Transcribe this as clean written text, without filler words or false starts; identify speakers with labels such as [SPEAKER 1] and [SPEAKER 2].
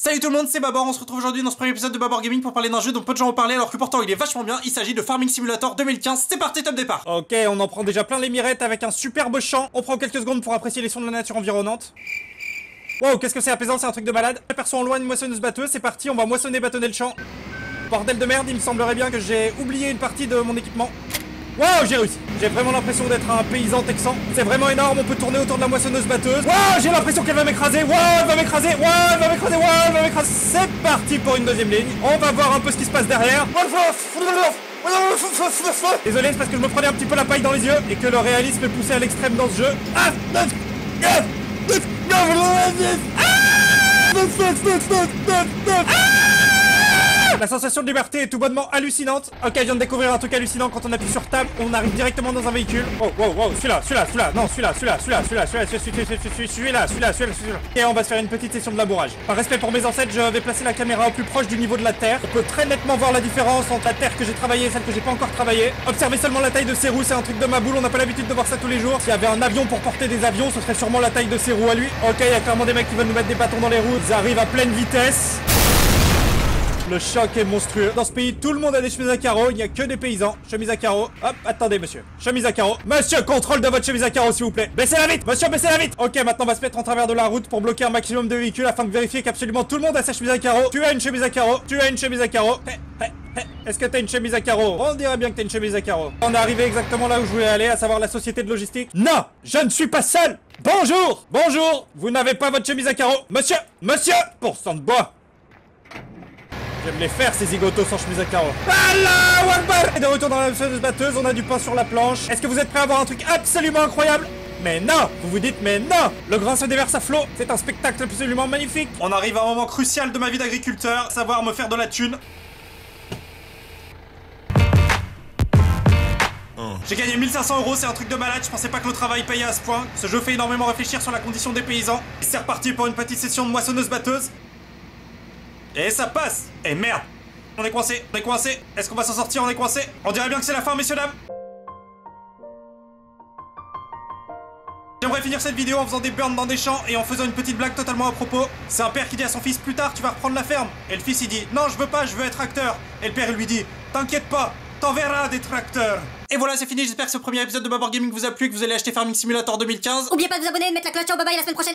[SPEAKER 1] Salut tout le monde, c'est Babor, on se retrouve aujourd'hui dans ce premier épisode de Babor Gaming pour parler d'un jeu dont peu de gens ont parlé alors que pourtant il est vachement bien, il s'agit de Farming Simulator 2015, c'est parti, top départ.
[SPEAKER 2] Ok, on en prend déjà plein les mirettes avec un superbe champ, on prend quelques secondes pour apprécier les sons de la nature environnante. Wow, qu'est-ce que c'est apaisant, c'est un truc de malade. Aperçu en loin une moissonneuse batteuse, c'est parti, on va moissonner, bâtonner le champ. Bordel de merde, il me semblerait bien que j'ai oublié une partie de mon équipement. Waouh, j'ai réussi. J'ai vraiment l'impression d'être un paysan texan. C'est vraiment énorme, on peut tourner autour de la moissonneuse batteuse. Waouh, j'ai l'impression qu'elle va m'écraser. Waouh, elle va m'écraser. Waouh, elle va m'écraser. Waouh, elle va m'écraser. C'est parti pour une deuxième ligne. On va voir un peu ce qui se passe derrière. Désolé, c'est parce que je me prenais un petit peu la paille dans les yeux et que le réalisme est poussé à l'extrême dans ce jeu. La sensation de liberté est tout bonnement hallucinante. Ok, je viens de découvrir un truc hallucinant. Quand on appuie sur table, on arrive directement dans un véhicule. Oh, wow, wow, celui-là, non, celui-là. Et on va se faire une petite session de labourage. Par respect pour mes ancêtres, je vais placer la caméra au plus proche du niveau de la terre. On peut très nettement voir la différence entre la terre que j'ai travaillée et celle que j'ai pas encore travaillée. Observez seulement la taille de ses roues, c'est un truc de ma boule, on n'a pas l'habitude de voir ça tous les jours. S'il y avait un avion pour porter des avions, ce serait sûrement la taille de ses roues à lui. Ok, il y a clairement des mecs qui veulent nous mettre des bâtons dans les roues. Ils arrivent à pleine vitesse. Le choc est monstrueux. Dans ce pays, tout le monde a des chemises à carreaux. Il n'y a que des paysans. Chemise à carreaux. Hop, attendez, monsieur. Chemise à carreaux. Monsieur, contrôle de votre chemise à carreaux, s'il vous plaît. Baissez-la vite. Monsieur, baissez-la vite. Ok, maintenant, on va se mettre en travers de la route pour bloquer un maximum de véhicules afin de vérifier qu'absolument tout le monde a sa chemise à carreaux. Tu as une chemise à carreaux. Tu as une chemise à carreaux. Est-ce que t'as une chemise à carreaux? On dirait bien que t'as une chemise à carreaux. On est arrivé exactement là où je voulais aller, à savoir la société de logistique. Non, je ne suis pas seul. Bonjour. Bonjour. Vous n'avez pas votre chemise à carreaux. Monsieur. Monsieur. Pour sang de bois. J'aime les faire ces zigotos sans chemise à carreaux. Allahu Akbar. Et de retour dans la moissonneuse batteuse, on a du pain sur la planche. Est-ce que vous êtes prêts à voir un truc absolument incroyable? Mais non. Vous vous dites mais non. Le grain se déverse à flot. C'est un spectacle absolument magnifique.
[SPEAKER 1] On arrive à un moment crucial de ma vie d'agriculteur, savoir me faire de la thune. J'ai gagné 1500 €, c'est un truc de malade, je pensais pas que le travail payait à ce point. Ce jeu fait énormément réfléchir sur la condition des paysans. Et c'est reparti pour une petite session de moissonneuse batteuse. Et ça passe. Et merde. On est coincé, on est coincé. Est-ce qu'on va s'en sortir? On est coincé. On dirait bien que c'est la fin, messieurs dames. J'aimerais finir cette vidéo en faisant des burns dans des champs et en faisant une petite blague totalement à propos. C'est un père qui dit à son fils: plus tard tu vas reprendre la ferme. Et le fils il dit: non, je veux pas, je veux être acteur. Et le père il lui dit: t'inquiète pas, t'en verras des tracteurs. Et voilà, c'est fini, j'espère que ce premier épisode de Babor Gaming vous a plu et que vous allez acheter Farming Simulator 2015.
[SPEAKER 3] Oubliez pas de vous abonner et de mettre la cloche, ciao, bye bye, la semaine prochaine.